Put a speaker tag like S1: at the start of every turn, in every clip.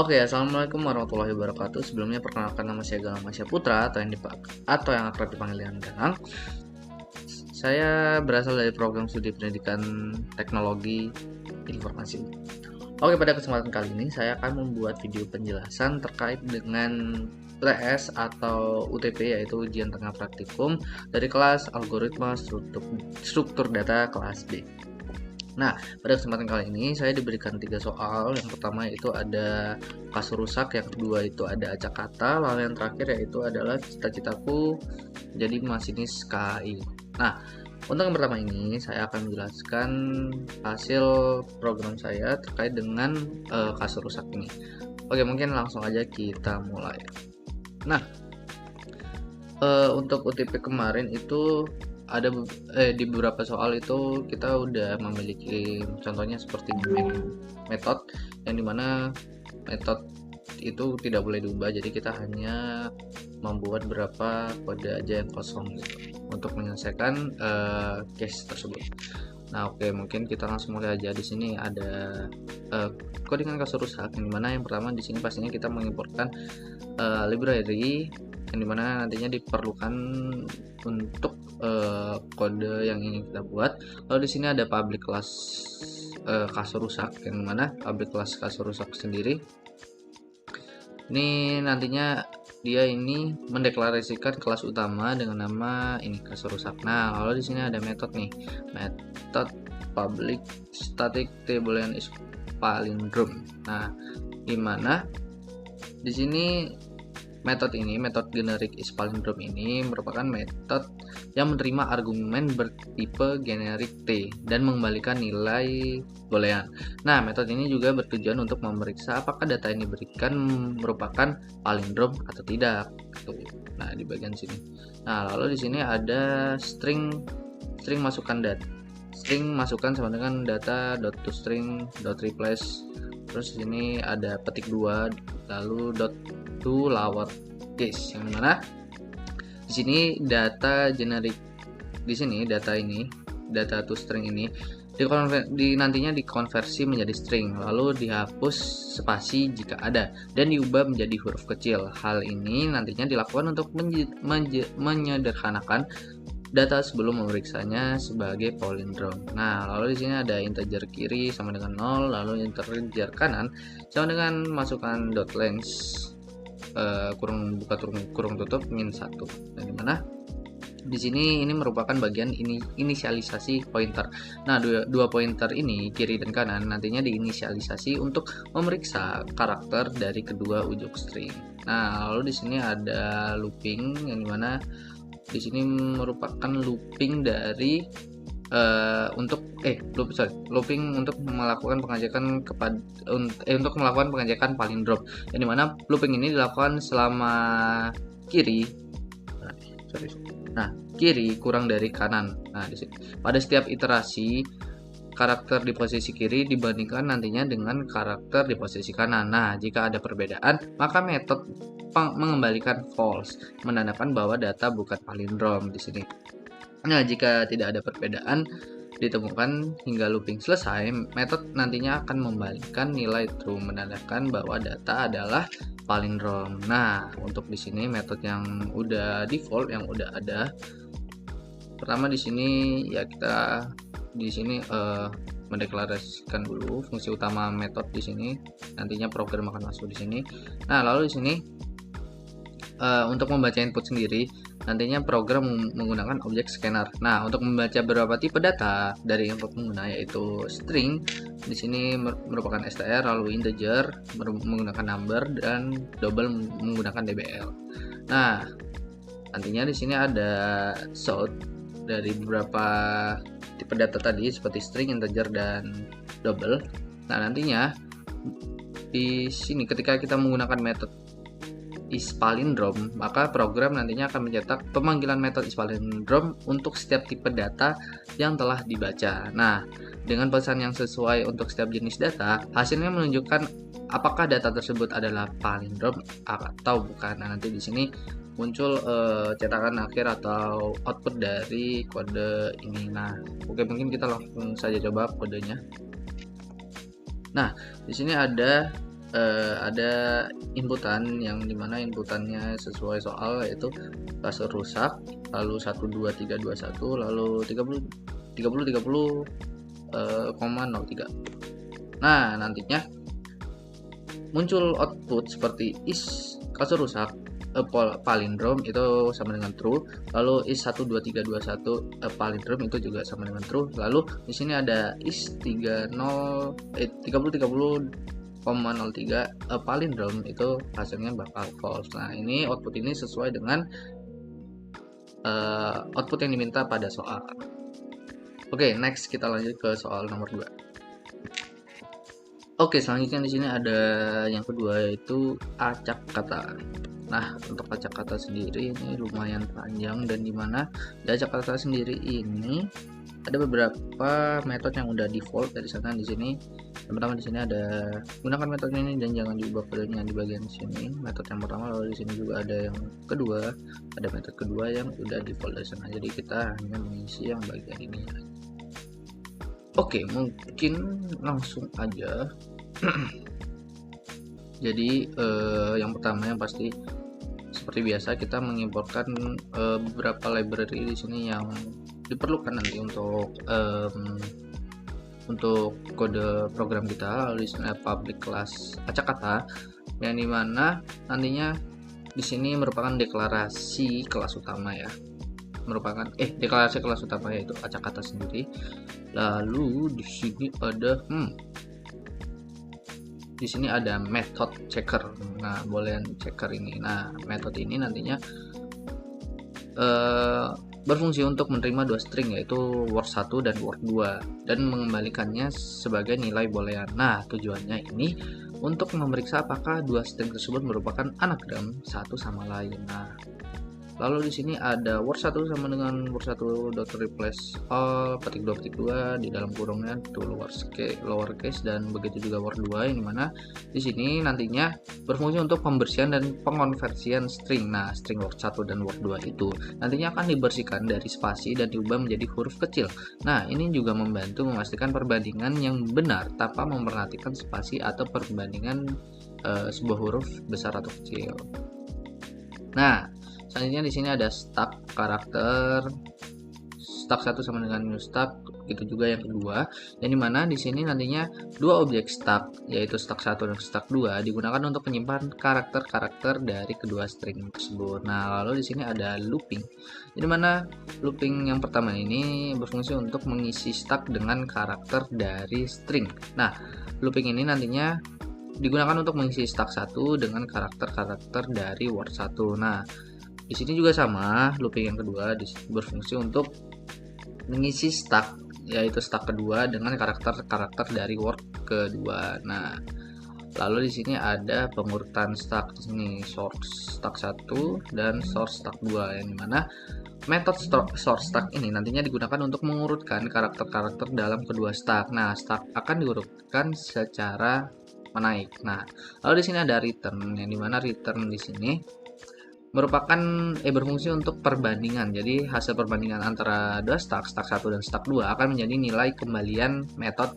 S1: Oke, assalamualaikum warahmatullahi wabarakatuh. Sebelumnya perkenalkan, nama saya Galang Masya Putra atau yang akrab dipanggil dengan Galang. Saya berasal dari program studi pendidikan teknologi informasi. Oke, pada kesempatan kali ini saya akan membuat video penjelasan terkait dengan UTS atau UTP, yaitu ujian tengah praktikum dari kelas algoritma struktur data kelas B. Nah, pada kesempatan kali ini saya diberikan 3 soal. Yang pertama yaitu ada kasur rusak, yang kedua itu ada acak kata, lalu yang terakhir yaitu adalah cita-citaku jadi masinis KAI. Nah, untuk yang pertama ini saya akan menjelaskan hasil program saya terkait dengan kasur rusak ini. Oke, mungkin langsung aja kita mulai. Nah, untuk UTP kemarin itu ada di beberapa soal itu kita udah memiliki contohnya seperti metode, yang dimana metode itu tidak boleh diubah, jadi kita hanya membuat berapa kode aja yang kosong gitu untuk menyelesaikan case tersebut. Nah, oke, mungkin kita langsung mulai aja. Di sini ada codingan kasur rusak, yang dimana yang pertama di sini pastinya kita mengimportkan library yang dimana nantinya diperlukan untuk kode yang ingin kita buat. Lalu di sini ada public class kasur rusak, yang dimana public class kasur rusak sendiri ini nantinya dia ini mendeklarasikan kelas utama dengan nama ini kasur rusak. Nah, lalu di sini ada metode nih, metode public static table and is palindrome. Nah, dimana di sini metode generic is palindrome ini merupakan metode yang menerima argumen bertipe generik T dan mengembalikan nilai boolean. Nah, metode ini juga bertujuan untuk memeriksa apakah data yang diberikan merupakan palindrome atau tidak. Tuh. Nah, di bagian sini. Nah, lalu di sini ada string masukan data. String masukan sama dengan data .toString.replace. Terus di sini ada petik 2, lalu to lower case, yang mana di sini data generik, di sini data toString ini nantinya dikonversi menjadi string, lalu dihapus spasi jika ada dan diubah menjadi huruf kecil. Hal ini nantinya dilakukan untuk menyederhanakan data sebelum memeriksanya sebagai palindrome. Nah, lalu di sini ada integer kiri sama dengan 0, lalu integer kanan sama dengan masukkan .length kurung buka kurung tutup min 1. Dan dimana di sini ini merupakan bagian inisialisasi pointer. Nah, dua pointer ini kiri dan kanan nantinya diinisialisasi untuk memeriksa karakter dari kedua ujung string. Nah, lalu di sini ada looping, yang dimana di sini merupakan looping dari looping untuk melakukan pengajakan palindrome, yang dimana looping ini dilakukan selama kiri kurang dari kanan. Nah, di sini pada setiap iterasi karakter di posisi kiri dibandingkan nantinya dengan karakter di posisi kanan. Nah, jika ada perbedaan, maka metode mengembalikan false, menandakan bahwa data bukan palindrome di sini. Nah, jika tidak ada perbedaan ditemukan hingga looping selesai, metode nantinya akan membalikkan nilai true, menandakan bahwa data adalah palindrome. Nah, untuk di sini metode yang udah default, yang udah ada, pertama di sini ya kita di sini mendeklarasikan dulu fungsi utama metode di sini, nantinya program akan masuk di sini. Nah, lalu di sini untuk membaca input sendiri nantinya program menggunakan objek scanner. Nah, untuk membaca beberapa tipe data dari input pengguna yaitu string di sini merupakan str, lalu integer menggunakan number, dan double menggunakan dbl. Nah, nantinya di sini ada sort dari beberapa tipe data tadi seperti string, integer, dan double. Nah, nantinya di sini ketika kita menggunakan metode isPalindrome, maka program nantinya akan mencetak pemanggilan metode isPalindrome untuk setiap tipe data yang telah dibaca. Nah, dengan pesan yang sesuai untuk setiap jenis data, hasilnya menunjukkan apakah data tersebut adalah palindrome atau bukan. Nah, nanti di sini muncul cetakan akhir atau output dari kode ini. Nah, oke, mungkin kita langsung saja coba kodenya. Nah, di sini ada ada inputan yang dimana inputannya sesuai soal, yaitu klasur rusak, lalu 12321, lalu 30,03. Nah, nantinya muncul output seperti is klasur rusak, palindrom itu sama dengan true, lalu is 12321 palindrom itu juga sama dengan true, lalu di sini ada is 30,03 palindrom itu hasilnya bakal false. Nah, ini output ini sesuai dengan output yang diminta pada soal. Oke, next kita lanjut ke soal nomor 2. Oke, selanjutnya di sini ada yang kedua, yaitu acak kata. Nah, untuk acak kata sendiri ini lumayan panjang, dan dimana di acak kata sendiri ini ada beberapa metode yang udah default dari sana. Di sini yang pertama, di sini ada gunakan metode ini dan jangan diubah kodenya di bagian sini. Metode yang pertama, lalu di sini juga ada yang kedua, ada metode kedua yang udah default dari sana. Jadi kita hanya mengisi yang bagian ini. Oke, mungkin langsung aja. Jadi yang pertama yang pasti seperti biasa kita mengimportkan beberapa library di sini yang diperlukan nanti untuk kode program kita. Lalu di sini ada public class acak kata, yang dimana nantinya di sini merupakan deklarasi kelas utama ya. Deklarasi kelas utama yaitu acak kata sendiri. Lalu di sini ada method checker. Nah, boolean checker ini. Nah, metode ini nantinya berfungsi untuk menerima dua string, yaitu word1 dan word2, dan mengembalikannya sebagai nilai boolean. Nah, tujuannya ini untuk memeriksa apakah dua string tersebut merupakan anagram satu sama lain. Nah, lalu di sini ada word1 sama dengan word1.replace all petik 2 di dalam kurungnya itu lowercase, dan begitu juga word2, yang dimana di sini nantinya berfungsi untuk pembersihan dan pengonversian string. Nah, string word1 dan word2 itu nantinya akan dibersihkan dari spasi dan diubah menjadi huruf kecil. Nah, ini juga membantu memastikan perbandingan yang benar tanpa memperhatikan spasi atau perbandingan sebuah huruf besar atau kecil. Nah, selanjutnya di sini ada stack karakter, stack 1 sama dengan new stack, itu juga yang kedua, yang dimana di sini nantinya dua objek stack, yaitu stack 1 dan stack 2 digunakan untuk menyimpan karakter-karakter dari kedua string tersebut. Nah, lalu di sini ada looping, yang dimana looping yang pertama ini berfungsi untuk mengisi stack dengan karakter dari string. Nah, looping ini nantinya digunakan untuk mengisi stack 1 dengan karakter-karakter dari word1. Nah, di sini juga sama, looping yang kedua berfungsi untuk mengisi stack, yaitu stack kedua dengan karakter-karakter dari word kedua. Nah, lalu di sini ada pengurutan stack, di sini source stack 1 dan source stack 2, yang dimana metode source stack ini nantinya digunakan untuk mengurutkan karakter-karakter dalam kedua stack. Nah, stack akan diurutkan secara menaik. Nah, lalu di sini ada return, yang dimana return di sini berfungsi untuk perbandingan. Jadi hasil perbandingan antara dua stack 1 dan stack 2 akan menjadi nilai kembalian metode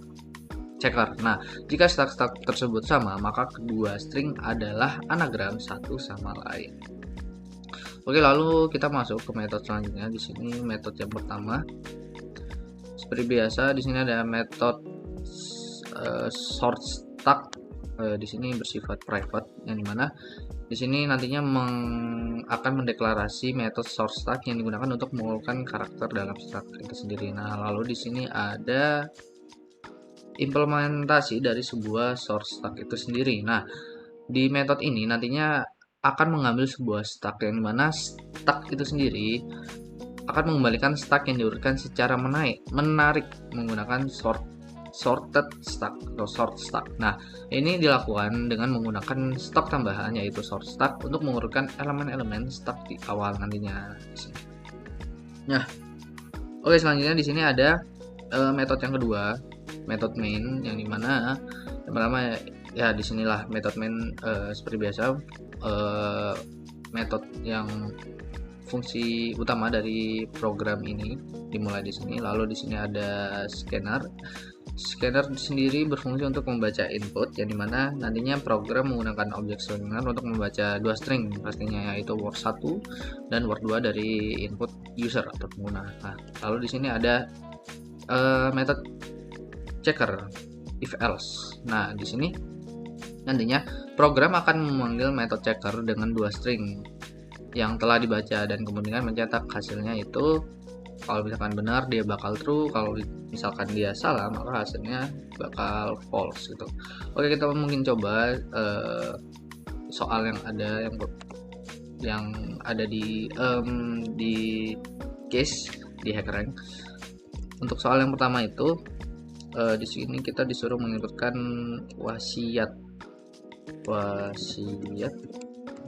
S1: checker. Nah, jika stack tersebut sama, maka kedua string adalah anagram satu sama lain. Oke, lalu kita masuk ke metode selanjutnya. Di sini metode yang pertama, seperti biasa, di sini ada metode sort stack. Di sini bersifat private, yang dimana di sini nantinya akan mendeklarasi metode source stack yang digunakan untuk mengumpulkan karakter dalam stack itu sendiri. Nah, lalu di sini ada implementasi dari sebuah source stack itu sendiri. Nah, di metode ini nantinya akan mengambil sebuah stack, yang dimana stack itu sendiri akan mengembalikan stack yang diurutkan secara menarik menggunakan sorted stack atau sort stack. Nah, ini dilakukan dengan menggunakan stok tambahan, yaitu sort stack, untuk mengurutkan elemen-elemen stack di awal nantinya. Nah, oke, selanjutnya di sini ada metode yang kedua, metode main, yang dimana yang pertama ya disinilah metode main seperti biasa, metode yang fungsi utama dari program ini dimulai di sini. Lalu di sini ada scanner. Scanner sendiri berfungsi untuk membaca input, yang dimana nantinya program menggunakan objek scanner untuk membaca dua string pastinya, yaitu word 1 dan word 2 dari input user atau pengguna. Nah, lalu di sini ada method checker if else. Nah, di sini nantinya program akan memanggil method checker dengan dua string yang telah dibaca dan kemudian mencetak hasilnya itu. Kalau misalkan benar dia bakal true, kalau misalkan dia salah maka hasilnya bakal false gitu. Oke, kita mungkin coba soal yang ada di case di HackerRank. Untuk soal yang pertama itu di sini kita disuruh menginputkan wasiat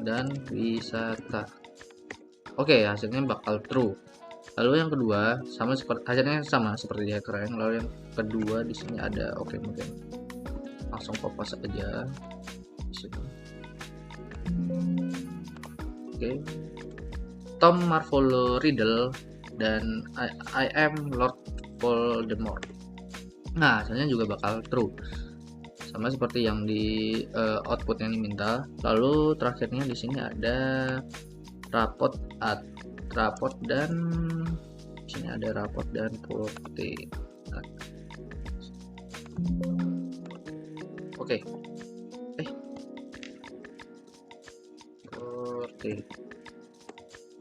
S1: dan wisata. Oke, hasilnya bakal true. Lalu yang kedua hasilnya sama seperti di HackerRank. Lalu yang kedua di sini ada mungkin langsung fokus aja di situ. Oke. Tom Marvolo Riddle dan I am Lord Voldemort. Nah, hasilnya juga bakal true. Sama seperti yang di output yang diminta. Lalu terakhirnya di sini ada rapot dan di sini ada rapot dan putih. Oke.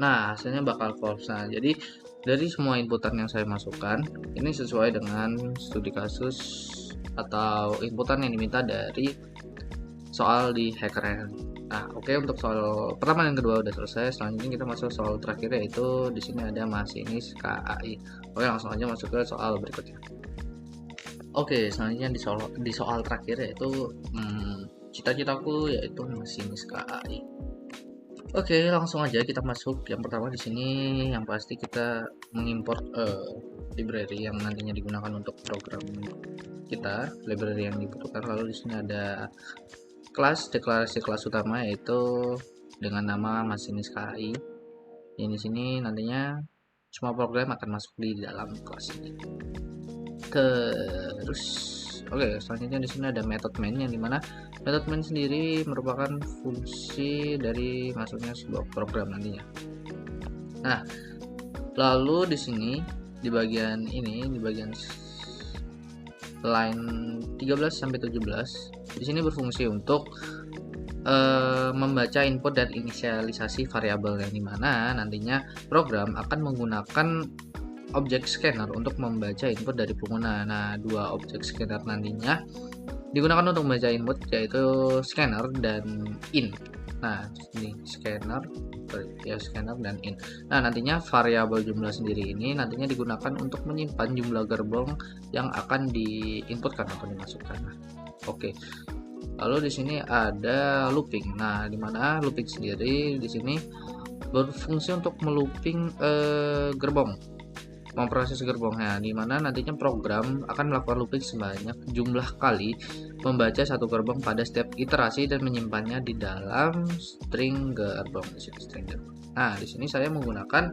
S1: Nah, hasilnya bakal false. Nah, jadi dari semua inputan yang saya masukkan ini sesuai dengan studi kasus atau inputan yang diminta dari soal di HackerRank. Nah, oke, untuk soal pertama dan kedua udah selesai. Selanjutnya kita masuk soal terakhir, yaitu di sini ada masinis KAI. Oke, langsung aja masuk ke soal berikutnya. Oke, selanjutnya di soal terakhir yaitu cita-citaku yaitu masinis KAI. Oke, langsung aja kita masuk. Yang pertama di sini yang pasti kita mengimport library yang nantinya digunakan untuk program kita, library yang dibutuhkan. Lalu di sini ada deklarasi kelas utama yaitu dengan nama masinis KAI. Di sini nantinya semua program akan masuk di dalam kelas ini. Terus selanjutnya di sini ada method main, yang dimana method main sendiri merupakan fungsi dari masuknya sebuah program nantinya. Nah, lalu di sini di bagian line 13 sampai 17 di sini berfungsi untuk membaca input dan inisialisasi variabel, yang dimana nantinya program akan menggunakan objek scanner untuk membaca input dari pengguna. Nah, dua objek scanner nantinya digunakan untuk membaca input yaitu scanner dan in. Nah, ini scanner dan in. Nah, nantinya variabel jumlah sendiri ini nantinya digunakan untuk menyimpan jumlah gerbong yang akan diinputkan atau dimasukkan. Oke. Lalu di sini ada looping. Nah, di mana looping sendiri di sini berfungsi untuk melooping gerbong, memproses gerbongnya, di mana nantinya program akan melakukan looping sebanyak jumlah kali membaca satu gerbong pada setiap iterasi dan menyimpannya di dalam string gerbong. Nah, di sini saya menggunakan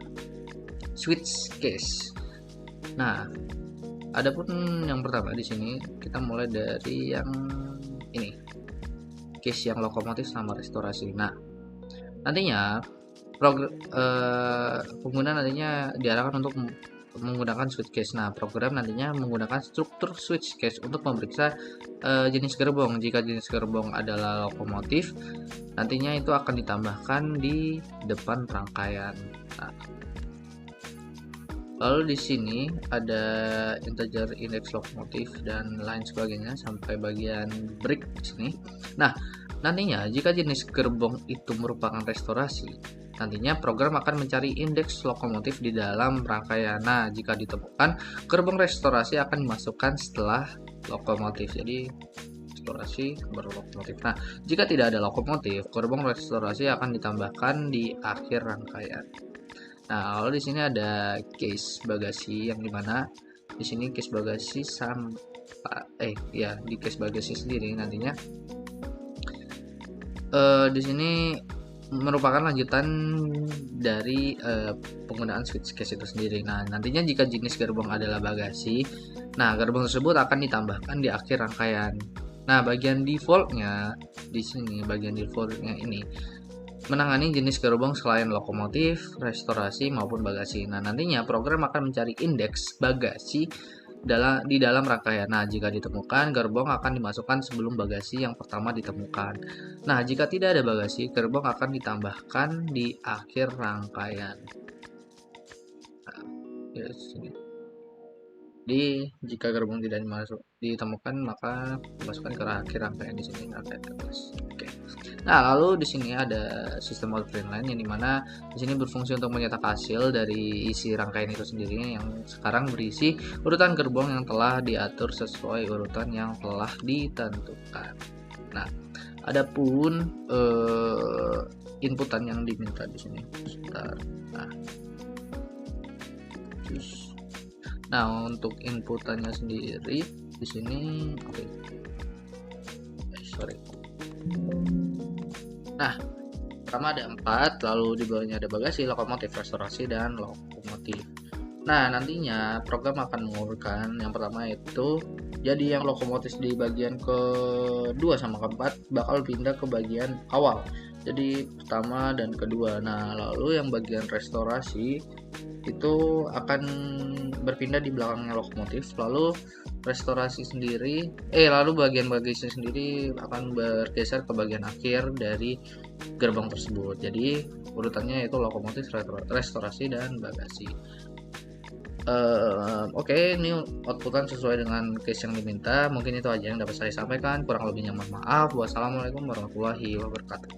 S1: switch case. Nah, adapun yang pertama di sini kita mulai dari yang ini, case yang lokomotif sama restorasi. Nah, nantinya pengguna nantinya diarahkan untuk menggunakan switch case. Nah, program nantinya menggunakan struktur switch case untuk memeriksa jenis gerbong. Jika jenis gerbong adalah lokomotif, nantinya itu akan ditambahkan di depan rangkaian. Nah, lalu di sini ada integer index lokomotif dan lain sebagainya sampai bagian break di sini. Nah, nantinya jika jenis gerbong itu merupakan restorasi, nantinya program akan mencari indeks lokomotif di dalam rangkaian. Nah, jika ditemukan, gerbong restorasi akan dimasukkan setelah lokomotif. Jadi restorasi baru lokomotif. Nah, jika tidak ada lokomotif, gerbong restorasi akan ditambahkan di akhir rangkaian. Nah, lalu di sini ada case bagasi, yang dimana di sini case bagasi di case bagasi sendiri nantinya di sini merupakan lanjutan dari penggunaan switch case itu sendiri. Nah, nantinya jika jenis gerbong adalah bagasi, Nah, gerbong tersebut akan ditambahkan di akhir rangkaian. Nah, bagian defaultnya di sini, bagian defaultnya ini menangani jenis gerbong selain lokomotif, restorasi maupun bagasi. Nah, nantinya program akan mencari indeks bagasi di dalam rangkaian. Nah, jika ditemukan, gerbong akan dimasukkan sebelum bagasi yang pertama ditemukan. Nah, jika tidak ada bagasi, gerbong akan ditambahkan di akhir rangkaian. Nah, ya, jadi jika gerbong tidak ditemukan maka dimasukkan ke akhir rangkaian di sini rangkaian ke atas. Oke. Nah, lalu di sini ada sistem outprint line yang dimana di sini berfungsi untuk mencetak hasil dari isi rangkaian itu sendiri yang sekarang berisi urutan gerbong yang telah diatur sesuai urutan yang telah ditentukan. Nah, adapun inputan yang diminta di sini. Sebentar. Nah, untuk inputannya sendiri di sini, oke. Sorry. Nah, pertama ada 4, lalu di bawahnya ada bagasi, lokomotif, restorasi, dan lokomotif. Nah, nantinya program akan mengurutkan yang pertama itu jadi yang lokomotif di bagian kedua sama keempat bakal pindah ke bagian awal. Jadi pertama dan kedua. Nah, lalu yang bagian restorasi itu akan berpindah di belakangnya lokomotif, lalu lalu bagian bagasi sendiri akan bergeser ke bagian akhir dari gerbong tersebut. Jadi urutannya yaitu lokomotif, restorasi, dan bagasi. Oke, ini outputan sesuai dengan case yang diminta. Mungkin itu aja yang dapat saya sampaikan, kurang lebihnya mohon maaf. Wassalamualaikum warahmatullahi wabarakatuh.